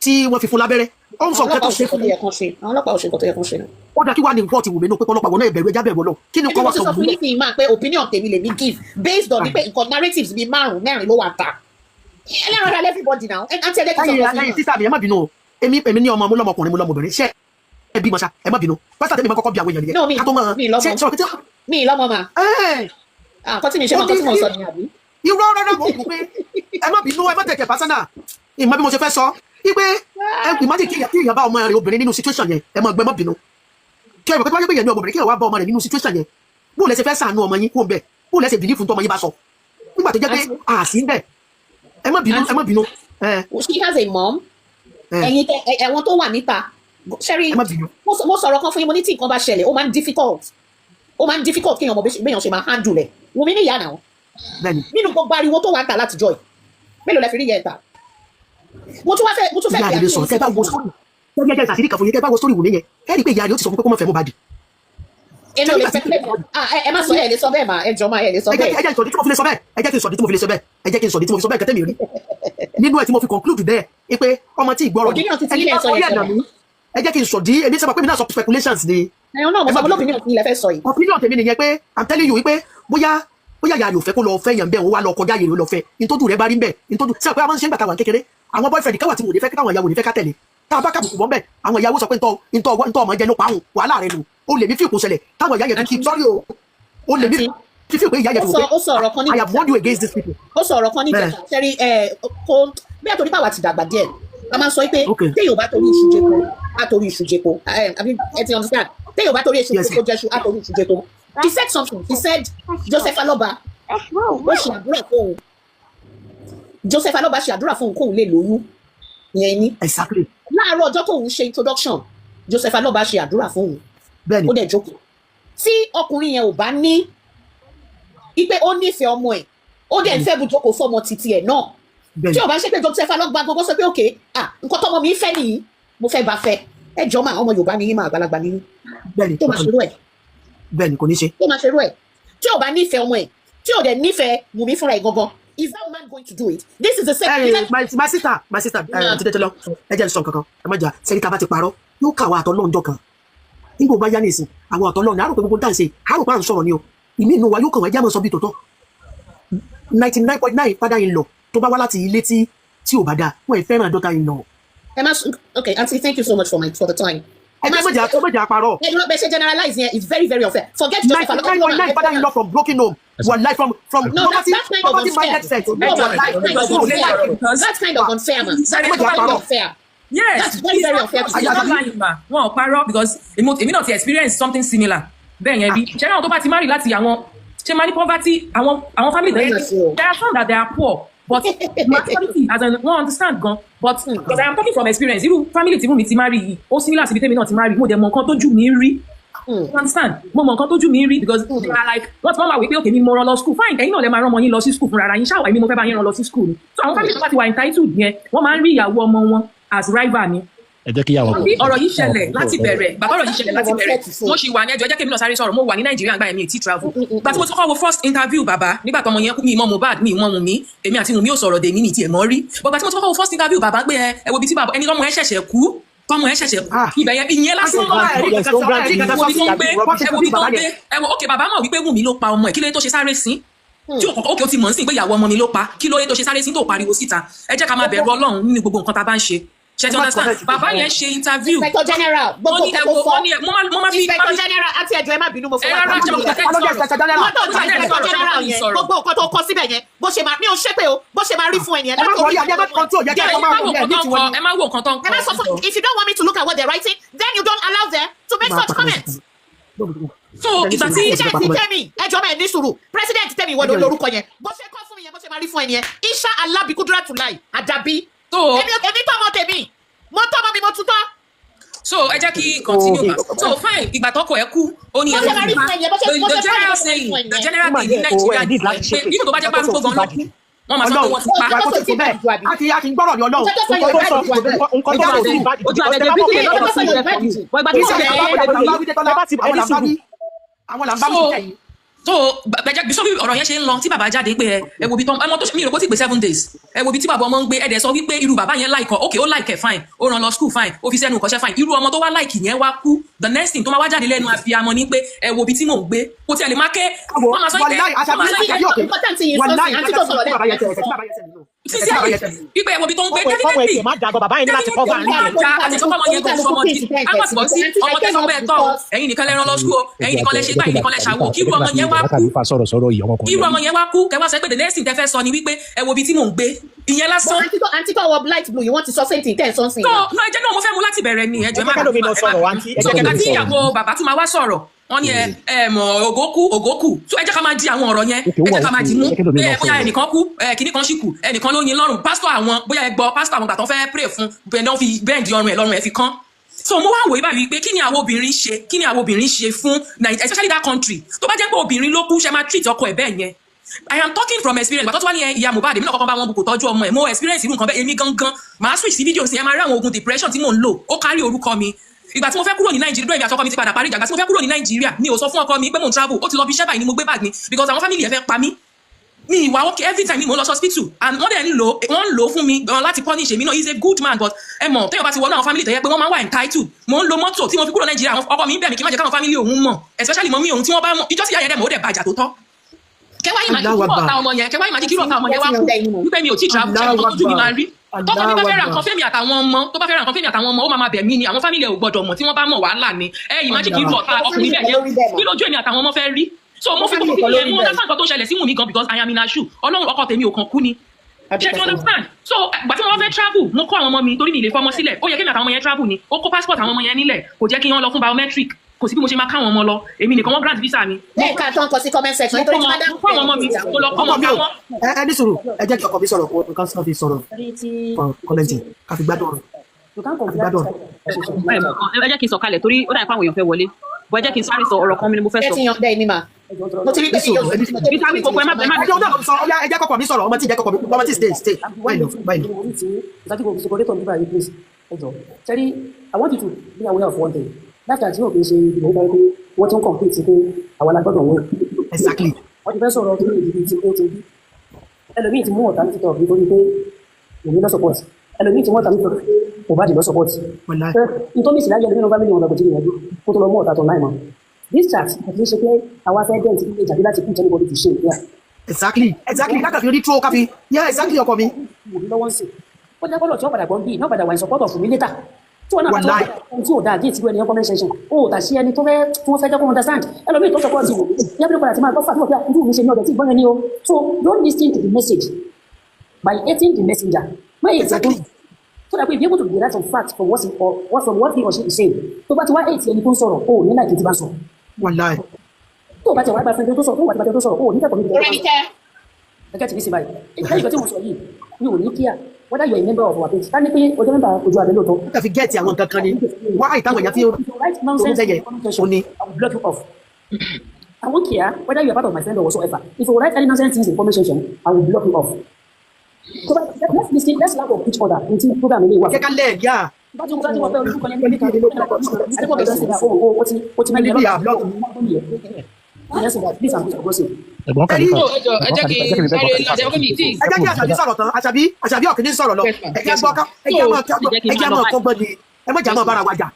tí wọ́n fi fún lábẹ́rẹ́ ó ń sọ nǹkan tó ṣe fún mi. àwọn ọlọ́pàá ò ṣe nǹkan tó yẹ kó ṣe. ó dá kí wàá ní rìpọ́ọ̀tì wò mí nù pé ọlọ́pàá wọn náà bẹ̀rù ẹja bẹ̀rù ọlọ́ kí ni kọ́ wá sọ fún mi. ẹni máa pé opinion tèmi lè mi give based on pé nǹkan narratives bíi mẹ́rin ló wà ta. ẹlẹ́rọ ọ̀dà everybody now àti ẹ̀dẹ́ kí sọ fún mi. sísá mi ẹ má bínú èmi ní ọmọ mo lọ́mọkùnrin mo lọ́mọbìnrin ṣẹ́ ẹ bí mọ́ṣá ẹ má bínú pásítà tèmi máa kọ́kọ́ bí àwọn èèyàn nìyẹn. mi lọ́mọ ma. kọ́tí mi ṣe máa kọ́tí mo sọ ní àbí. irọ́ rárá mo kò pé ẹ má bínú ẹ má tẹ̀kẹ̀ pásánà ìmọ̀ bí mo ṣe fẹ́ sọ ipe imagine kí èèyàn bá ọmọ rẹ̀ obìnrin nínú situation yẹn ẹ má gbẹ má bínú kí ẹ mọ̀ pé tó bá yẹ pé èèyàn ní ọmọbìnrin kí èèyàn wá bá ọmọ rẹ̀ nínú situation yẹn bó lẹ ṣe fẹ́ ṣàánú ọmọ yín kó bẹ̀ bó lẹ ṣe bìlí fún tọmọ yín bá sọ nígbà tó jẹ́ pé àṣì ń bẹ̀ ẹ má bínú. She has a mom. ẹ̀yin ẹ̀wọ̀n tó wà níta Sherry mo sọ̀rọ̀ kan fún yín mo ní tí nǹkan bá ṣẹlẹ̀ ó máa ń difficult kí èèyàn mọ̀ béèyàn ṣe máa handle rẹ̀ Wunmi ní ìyá náà nínú gbogbo ariwo tó wà ń ta látijọ́ yìí mélòó lẹ fi rí yẹn ta mo tún fẹ́ ìyá rẹ̀ sọ̀rọ̀ kẹ́ bá wo sórí gẹ́gẹ́ ìsàsírí kan fún yín kẹ́ bá wo sórí Wunmi yẹn ẹ rí i pé ìyá rẹ̀ ó ti sọ fún pé kó má fẹ́ Mohbad èmi ò lè speculate ẹ má sọ ẹ lè sọ bẹ́ẹ̀ mà ẹ jọ mà ẹ lè sọ bẹ́ẹ̀. ẹ jẹ́ kí n sọ tí mo fi lè sọ bẹ́ẹ̀ ẹ jẹ́ kí n sọ tí mo fi lè sọ bẹ́ẹ̀ ẹ jẹ́ kí n sọ tí mo fi sọ bẹ́ẹ̀ kẹ́tẹ́ mi rí nínú ẹ̀ tí mo fi conclude bẹ́ẹ̀ pé ọmọ tí ìgbọ́rọ̀ ni ẹ jẹ́ kí n sọ dí èmi sọ pé mi náà sọ speculations ni. ẹ̀yin náà mo sọ opinion tí ilẹ̀ fẹ́ sọ yìí. opinion tèmi nìyẹn pé I'm telling you pé bóyá yàrá yóò fẹ́ kó lọ fẹ́ yàn bẹ́ẹ̀ wọ́n wá lọ kọjá yèrè lọ fẹ́ nítorí rẹ̀ bá rí bẹ́ẹ̀ nítorí sí àpé àwọn ṣe ń gbà táwọn kékeré àwọn boyfriend káwà tí mo ní fẹ́ káwọn ìyàwó ní fẹ́ ká tẹ̀lé tá a bá kàbùkù bọ́ bẹ́ẹ̀ àwọn ìyàwó sọ pé ntọ́ ọmọ jẹ ló pa àwọn wàhálà rẹ nù ó lè mí fi ìkùn ṣẹlẹ̀ táwọn ìyá yẹn kí sọ́rí o ó lè mí fi ìpè ìyá yẹn fi wò pé I have warned you against these people. ó sọ ọ̀rọ̀ kan ní ìjẹta ṣẹ́rí kó bí àtòrí báwa ti dàgbà díẹ̀ a máa sọ pé téèyàn bá torí iṣu jẹpo á torí iṣu jẹpo ẹ ti understand téèyàn bá torí iṣu jẹpo jẹṣu á torí iṣu jẹpo. He said something. He said Joseph Aloba ó ṣe àdúrà fóun Joseph Aloba ṣe àdúrà fóun kóun lè lóyún yẹn ni. Exactly. láàárọ̀ ọjọ́ tóun ṣe introduction Joseph Aloba ṣe àdúrà fóun ó dẹ̀ jókòó tí ọkùnrin yẹn ò bá ní ipe ó nífẹ̀ẹ́ ọmọ ẹ̀ ó dẹ̀ ń fẹ́ bùjókòó fọmọ títí ẹ̀ náà tí ò bá ṣe pé Joseph Aloba gbogbo sọ pé òkè nǹkan tọmọ mi fẹ́ nìyí mo fẹ́ bá fẹ́ ẹ jọ máa ọmọ Yorùbá ni yín máa àgbàlagbà ni yín tó máa ṣerú ẹ̀ bẹ́ẹ̀ni kò ní ṣe tó máa ṣerú ẹ̀ tí ò bá nífẹ̀ẹ́ ọmọ ẹ̀ tí ò dẹ̀ nífẹ̀ẹ́ Wunmi fúnra ẹ̀ gangan is that man going to do it? This is the same. My sister àti Detola ẹ jẹ́ n sọ nǹkan kan ẹ má jà sẹ́ni tá a bá ti parọ́ yóò kà wá àtọ́ náà ńjọ́ kan nígbà bá yá ní ìsìn àwọn àtọ́ náà ní àròpé gbogbo dáǹsì àròpé à ń sọ̀rọ̀ ni o ìmí inú wa yóò kàn wá ẹjẹ́ àmọ́ sọ bí tòótọ́ 99.9 father in law tó bá wá láti ilé tí ò bá dáa wọ́n ẹ̀ fẹ́ràn daughter in law. Okay, Auntie, thank you so much for the time. ẹ má jà parọ́. ẹ lọ bẹ ṣe generalize yẹn it's very very unfair. Forget Joseph Aloba. 99.9 father in law from broken home. Wallahi from poverty mindset. That's kind of unfair, man. That's unfair. Yes, that's very very unfair. Wọn ò parọ́ because èmi náà ti experience something similar. Bẹ́ẹ̀ yẹn bí ṣé àwọn tó bá ti marry láti àwọn ṣe máa ní poverty àwọn family there are some that they are poor but majority as in wọ́n understand gan but because I am talking from experience irú family tí mo mi ti marry yìí ó similar síbi tèmi náà ti marry mo dẹ̀ mọ nǹkan tójú mi rí. You understand? Mo mọ nǹkan tójú mi rí because they are like wọ́n ti máa wí pé okay mi mo rán lọ school fine ẹ̀yin náà lè máa rán ọmọ yín lọ sí school fúnra ara yín ṣáà èmi mo fẹ́ bá yín rán lọ sí school ni so àwọn family tó bá ti wà entitled yẹn wọ́n máa ń rí ìyàwó ọmọ wọn as rival ni. Ẹ jẹ́ kí ìyàwó bí ọ̀rọ̀ yìí ṣẹlẹ̀ láti bẹ̀rẹ̀ bàbá ọ̀rọ̀ yìí ṣẹlẹ̀ láti bẹ̀rẹ̀ mo ṣì wà ní ẹjọ́ ẹ jẹ́ kí èmi náà sáré sọ̀rọ̀ mo wà ní Nàìjíríà nígbà yẹn mi ì tí travel gbà tí mo ti kọ́kọ́ wo first interview bàbá nígbà tó ọmọ yẹn kú mi ìmọ̀ Mohbad mi ìmọ̀ Wunmi èmi àti Wunmi ò sọ̀rọ̀ dèmi ní tiẹ̀ mọ́ rí gbà tí mo ti kọ́kọ́ wo first interview bàbá pé ẹ wo bí tí bàbá ẹni tọ́mọ ẹ ṣẹ̀ṣẹ̀ kú tọ́mọ ẹ ṣẹ̀ṣẹ̀ kú ibẹ̀ yẹn ìyẹn lásán ẹ wo okay bàbá mọ̀ wípé Wunmi ló pa ọmọ ẹ̀ kí ló tó ṣe sáré sí tí òkè ó ti mọ̀ sí pé ìyàwó ọmọ mi ló pa kí ló tó ṣe sáré sí tó pariwo síta ẹ jẹ́ ká máa bẹ̀rù Ọlọ́run nínú gbogbo nǹkan tá a bá ń ṣe ṣe ti understand bàbá yẹn ṣe interview Inspector General gbogbo nǹkan tó fọ́ mo máa fi Inspector General àti ẹjọ́ ẹ má bínú mo fọwọ́ ẹ̀rọ ajá òkúta Inspector General yẹn gbogbo nǹkan tó kọ síbẹ̀ yẹn bó ṣe máa ní o ṣépè o bó ṣe máa rí fún ẹ yẹn. ẹ má wo nǹkan tó ń kọ. ẹ má sọ fún if you don't want me to look at what they're writing then you don't allow them to make such comments. so ìgbà tí tẹ́mi ẹjọ́ mẹ́ẹ̀ ní sùúrù president tẹ́mi ìwọ lórúkọ yẹn bó ṣe kọ́ fún mi yẹn bó ṣe máa rí fún ẹ yẹn Insha Allah bi Kudratullahi Adabi èmi tọ́ ọmọ tèmi mo tọ́ ọmọ mi mo tutọ́. so ẹ jẹ́ kí continue ma so fine ìgbà tọkọ ẹ kú ó ní ẹ̀rọ the general saying ní Nàìjíríà pé nínú tó bá jẹ́ pé arúgbó gan ló kú wọ́n máa sọ pé wọ́n ti pa. a kì í gbọ́rọ̀ ní Ọlọ́run nǹkan tó sọ ojú àgbẹ̀dẹ̀ bí tí èèyàn lọ sí ìrẹ́pọ̀ àwọn làǹbá mi jẹ́ yìí. so gbẹjẹ bí sọ bí ọ̀rọ̀ yẹn ṣe ń lọ tí bàbá jáde pé ẹ wo bí tán ọmọ tó mi rò kó ti pé 7 days ẹ wo bí tí bàbá ọmọ ń gbé ẹdẹ sọ wípé irú bàbá yẹn láìkọ ok ó láìkẹ fine ó ràn lọ school fine ó fi sẹ́nu kọ́ṣẹ́ fine irú ọmọ tó wá láìkì yẹn wá kú the next thing tó máa wá jáde lẹ́nu àfihàn ní pé ẹ wo bí tí mò ń gbé kó tiẹ̀ lè má ké wọ́n máa sọ ìpè ẹ wo bí tó ń gbé definitely àti tó fọmọ yẹn kò fọmọ di agbàsibọ sí ọmọ tẹsán bẹ́ẹ̀ tọ ẹ̀yin nìkan lẹ rán lọ school ẹ̀yin nìkan lẹ ṣe gbà ẹ̀yin nìkan lẹ ṣàwọ kí irú ọmọ yẹn wá kú irú ọmọ yẹn wá kú kẹwàá sọ pé the next thing tẹ fẹ́ sọ ni wípé ẹ wo bí tí mò ń gbé ìyẹn lásán. àǹtí tó wọ light blue you want to sọ same thing ten something. no ẹjẹ náà mo fẹ́ mu láti bẹ̀rẹ̀ ni ẹjọ ẹ má bàbá tí ìyàwó bàbá tún máa wá sọ̀rọ̀ wọ́n ní ògókù tó ẹ jẹ́ ká máa di àwọn ọ̀rọ̀ yẹn ẹ jẹ́ ká máa dì mú bóyá ẹnìkan kú kìnnì kan sì kù ẹnìkan ló yin lọ́rùn pásítọ̀ àwọn bóyá ẹ gbọ́ pásítọ̀ àwọn gbàtàn fẹ́ pray fún bẹ́ẹ̀ náà fi bẹ́ẹ̀dì ọrùn ẹ̀ lọ́rùn ẹ̀ fi kán. so mo wá wòye báyìí pé kí ni àwọn obìnrin ṣe fún Nigeria especially that country tó bá jẹ́ pé obìnrin ló kú ṣe máa treat ọkọ ẹ̀ bẹ́ẹ̀ yẹn. I am talking from experience gbàtọ́ tó wá ní ìyá Mohbad èmi náà kọ́kọ́ bá wọn bùkù tọ́jú ọmọ ẹ̀ mo experience irú nǹkan bẹ́ẹ̀ èmi gangan màá switch sí fídíò sí ẹ máa rí àwọn oògùn depression tí mò ń lò ó kárí orúkọ mi ìgbà tí mo fẹ́ kúrò ní Nàìjíríà dúró èmi àtọkọ mi ti padà parí ìjà ìgbà tí mo fẹ́ kúrò ní Nàìjíríà mi ò sọ fún ọkọ mi pé mò ń travel ó ti lọ bí iṣẹ́ báyìí ni mo gbé bag mi because àwọn family ẹ̀ fẹ́ pa mí mi ìwà okay every time ni mo lọ hospital and wọ́n dẹ̀ ń lò fún mi gan láti punish èmi náà he is a good man but ẹ mọ̀ téèyàn bá ti wọnú àwọn family tó yẹ pé wọ́n máa ń wà entitled mo ń lo mọ́tò tí mo fi kúrò Nàìjíríà ọkọ mi ń bẹ̀ mí kí n má jẹ́ káwọn family òun mọ̀ especially mọ́ mi òun tí wọ́n bá mọ̀ ìjọ́sí ìyá yẹn dẹ̀ mọ̀ ó dẹ̀ bàjà tó tọ́ kẹwàá ìmájí kí ọ̀tá ọmọ yẹn wá kú wípé mi ò tí travel ṣe nǹkan tójú mi máa rí tọkọ mi bá fẹ́ ra nǹkan fẹ́mi àtàwọn ọmọ ó máa bẹ̀ mí ni àwọn family ẹ̀ ò gbọ́dọ̀ mọ̀ tí wọ́n bá mọ̀ wàhálà ni ìmájí kí irú ọ̀tá ọkùnrin bẹ́ẹ̀ yẹn kí lójú èmi àtàwọn ọmọ fẹ́ rí so mo fi kọ́ fi mo understand nǹkan tó ṣẹlẹ̀ sí Wunmi gan because I am in her shoe ọlọ́run ọkọ tèmi ò kàn kú ni ṣe ti understand so gbà tí mo bá fẹ́ travel mo kó àwọn ọmọ mi torí mi lè fọmọ sílẹ̀ ó yẹ kí mi àtàwọn ọmọ yẹn travel ni ó kó passport àwọn ọmọ yẹn nílẹ̀ kò jẹ́ kí wọ́n lọ fún biometric kò sí bí mo ṣe máa káwọn ọmọ lọ èmi nìkan wọ́n grant visa mi. lẹ́ẹ̀ka tó ń kọ sí comment section nítorí tí madam fún àwọn ọmọ mi kò lọ kọ́ ọmọ mi àwọn. ẹ ní sùúrù ẹ jẹ́ kí ọkọ mi sọ̀rọ̀ nǹkan sọ fi sọ̀rọ̀ kọ́mẹ́ntì ká fi gbádùn ọ̀rọ̀. ẹ jẹ́ kí n sọ kalẹ̀ torí ó dà nípa àwọn èèyàn fẹ́ wọlé bọ́ ẹ jẹ́ kí n sáré sọ ọ̀rọ̀ kan mi ni mo fẹ́ sọ. ẹ ti yan dẹ́ ẹni mà mo ti rí pé yóò bí sáré gbogbo ẹ má bẹ má bẹ. ẹ jẹ́ kọ́kọ́ mi sọ̀rọ̀ ọmọ tí jẹ́ kọ́kọ́ mi stay báyìí. Terry, I want you to be aware of one thing. Láti àti òkè ṣe ìdìbò ìgbà pé wọ́n tún compete pé àwọn alágbọ́dọ̀ wọ́n. Exactly. Wọ́n ti fẹ́ sọ̀rọ̀ tó ní ìdíbi tí ó ti bí. Ẹlòmíì ti mú ọ̀tá ní títọ̀ bí torí pé òní lọ support. Ẹlòmíì ti mú ọ̀tá ní títọ̀ pé Mohbad lọ support. Nítorí ìsìlẹ̀ ayé ẹlòmíì family wọn lọ́gbọ̀n tí ìrìnàjò kó tó lọ mú ọ̀tá tó láì mọ́. This chat kì í ṣe pé àwa fẹ́ dent ilé ìjàdí láti put anybody to shame here. Exactly. Káàkiri fi rí tró káfí. Yeah, exactly ọkọ mi. Lọ́wọ́ ń sè. Ó jẹ́ kọ́lọ̀ tí wọ́n padà gbọ́n bí náà padà wà in support of me later. Tí wọ́n náà padà wọ́n tí ò dáa gate ìwé ẹni comment section. Ó tà sí ẹni tó fẹ́ tí wọ́n fẹ́ jẹ́ kó understand. Ẹlòmíì tó support you. Yẹ́ bí ó padà ti máa gbọ́ fàtúwọ̀ pé àkójú mi ṣe ní ọ̀dọ̀ tí ìgbọ́n ẹni o. So don't listen to the message by hating the messenger. Exactly. So that we be able to derive some facts from what he or she is saying. Tó bá ti wá hate ẹni tó ń sọ̀rọ̀, ó ní láì kí ti bá sọ. Wàláì. Tó bá ti wá bá fẹ́ tó sọ̀rọ̀, tó bá ti bá tó sọ̀rọ̀, ó ní kẹ́kọ̀ọ́ níbi ọ̀rẹ́ mi tẹ́. Ẹgẹ́ ti bí sí báyìí. Ìgbà tí mo sọ yìí, mi ò ní kíá. Whether you are a member of our page, ká ní pé ọjọ́ mẹ́ta Oju Abe lóòótọ́. Ká fi gẹ́ẹ̀tì àwọn kankan ni. Why táwọn èèyàn fi ó ní. I will block you off. I won't care whether you are part of my friend or whatsoever. If you write any nonsense things in comment section, I will block you off. So let's listen, let's learn of each other until program may work. Kẹ́kẹ́ lẹ́ẹ̀ yá. Ẹ̀gbọ́n kan ní kan. ẹ jẹ́ kí sáré lọ́jọ́ kí mi tí. Ẹ jẹ́ kí Àṣàbí sọ̀rọ̀ tán, Àṣàbí ọ̀kìnní sọ̀rọ̀ lọ. Ẹ jẹ́ mọ̀ kọ́gbọ́n ni. Ẹ má jà mọ̀ bára wa jà.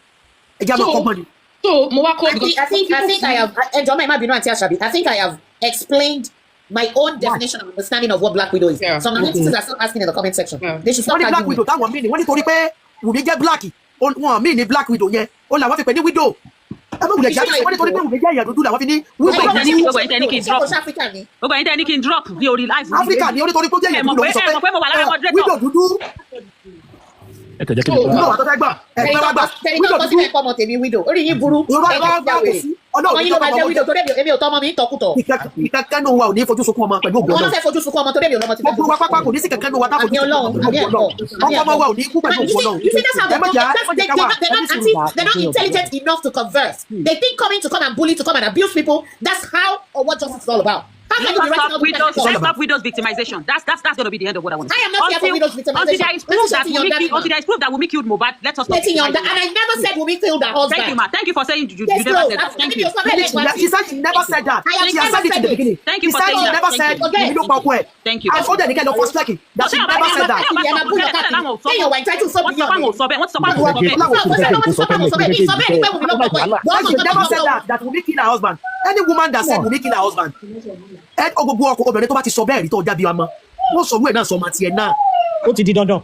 Ẹ jẹ́ mọ̀ kọ́gbọ́n ni. So mo wá kọ́ I think I have ẹjọ́ mẹ́ẹ̀ má bínú àti Àṣàbí. I think I have explained my own definition and understanding of what Black Widow is. Yeah. Some Nigerians are still asking in the comment section. They should stop Wọ́n ní Black Widow táwọn mí ni wọ́n nítorí pé Wunmi jẹ́ Black. Wọ́n mí ni Black Widow yẹn. Ó làwọn fi pè ní widow. Ẹ má wulẹ̀ jáde wọ́n nítorí pé Wunmi jẹ́ ìyà dúdú làwọn fi ní widow. Gbogbo ẹ̀yin tẹ́ ní kí n drop. Gbogbo ẹ̀yin tẹ́ ní kí n drop bí orí live. Áfíríkà ni ó nítorí pé ó jẹ́ ìyà dúdú lòun sọ pé widow dúdú. Ẹ tẹ̀ jẹ́ kí n Widow wà tó fẹ́ gbà. Tẹ̀lé tó kọ́ sílẹ̀ kọ́ ọmọ tèmi widow. Orí yín burú. Ọmọ yín ló máa jẹ́ widow torí èmi ò tọ́ ọmọ mi ń tọkùtọ̀. Ìkankan náà wà ò ní fojú sunkún ọmọ pẹ̀lú ògbọ́n Wọ́n náà. fẹ́ fojú sunkún ọmọ torí èmi ò lọ́mọ tí fẹ́ Gbogbo wa pápá kò ní sí kankan náà wà tá fojú sunkún ọmọ pẹ̀lú ògbọ́n náà. Ọkọ ọmọ wa ò ní kú pẹ̀lú ògbọ́n náà. You see that's how they're not intelligent enough to converse. They think coming to come and bully, to come and abuse people, that's how or what justice is all about. How can you be writing all Let's stop widows victimization. That's going to be the end of what I want to say. I am not here for widows victimization. Until there is proof that Wunmi killed Mohbad, let us stop. And I never said Wunmi killed her husband. Thank you, ma. Thank you for saying you Yes, never no, said that. Thank you. She said she never said that. She has said it in the beginning. Thank you She for said saying she that. never said Thank you. Wunmi ló pa ọkọ ẹ̀. Thank you. I told them again for checking that she never said that. She never said that Wunmi killed her husband. Any woman that said Wunmi killed her husband, ẹ gbogbo ọkọ obìnrin tó bá ti sọ bẹ́ẹ̀ rí tó jábí ọmọ wọ́n sọ wúwẹ̀ náà sọ ọmọ tiẹ̀ náà. Ó ti di dandan.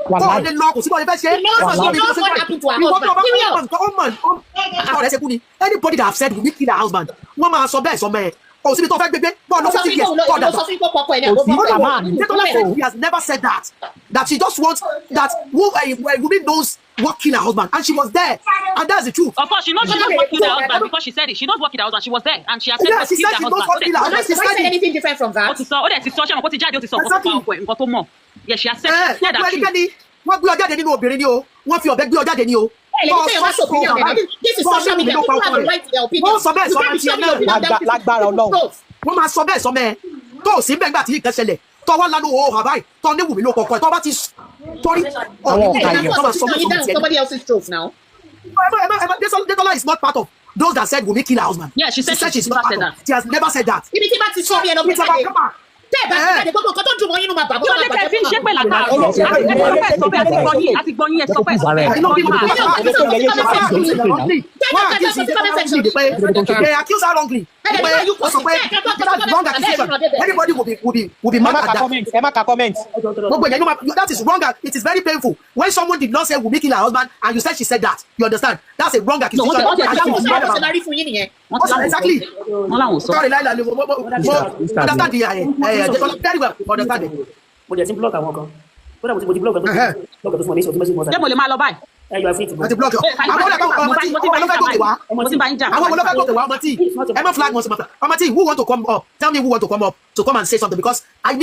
Kọ́ ọ̀dẹ lọ kò sí bọ́ọ̀lù fẹ́ ṣe. Ọ̀rẹ́ ṣe kú ni. Anybody that have said Wunmi killed her husband, wọ́n máa sọ bẹ́ẹ̀ sọ mẹ́ ẹ̀. O síbi tó fẹ́ gbégbé bọ́ọ̀lù 50 years kọ́ọ̀dà. He has never said that. That she just wants that Wunmi knows what killed her husband and she was there and that's the truth. Of course, she knows what killed her husband because she said it. She knows what killed her husband. She was there and she has said Yeah, what she killed said her she knows what killed her husband. husband. She said anything different from that. Ó ti sọ, ó dẹ̀ ti sọ, ṣé mo kó ti jáde ó ti sọ nǹkan tó pa ọkọ ẹ̀, nǹkan tó mọ̀. Yeah, she has said that. Wọ́n gbé ọ jáde nínú obìnrin ni o, wọ́n fi ọ̀bẹ gbé ọ jáde ni o. This is social media. People have the right to their opinion. Wọ́n sọ bẹ́ẹ̀ sọ máa ti ẹ̀ náà Lágbára Ọlọ́run. wọ́n máa sọ bẹ́ẹ̀ sọ mẹ́ tó o sí bẹ́ẹ̀ gbà tí yìí kan ṣẹlẹ̀ tó wá lánàá o hàn báyìí tó ní Wunmi ló kọ̀ọ̀kan tó bá ti torí Somebody else's truth now. Detola is not part of those that said Wunmi kill her husband. Yeah, she said she's not never said part of. She has never said that. Ibi tí bá ti sọ rí ẹ lọ bí jáde. Tẹ́ ẹ bá ti jáde gbogbo nǹkan tó dùn mọ́ yín nínú bàbá. Kí ló dé tẹ́ fi ń ṣe pé làkàrọ̀? Àti gbọ́ yín ẹ sọ bẹ́ẹ̀ sọ bẹ́ẹ̀. They accuse her wrongly. Wrong accusation. Everybody will be mad at that. Comment. That is wrong. It is very painful. When someone did not say Wunmi kill her husband and you said she said that, you understand? That's a wrong accusation. Exactly. Sorry, understand the very well. Understand it. Mo jẹ́ sí block àwọn kan. Kódà mo ti block kan tó fún mi sọ tó mẹ́sì mọ́sá. Ṣé mo lè máa lọ báyìí? You are free to go. Àti block. Àwọn olófẹ́ gòkè wá. Mo ti bá yín jà. Àwọn olófẹ́ gòkè wá ọmọ tí. Ẹ má flag wọn sí mọ́tà. Ọmọ tí, who want to come up? Tell me who want to come up to come and say something because I need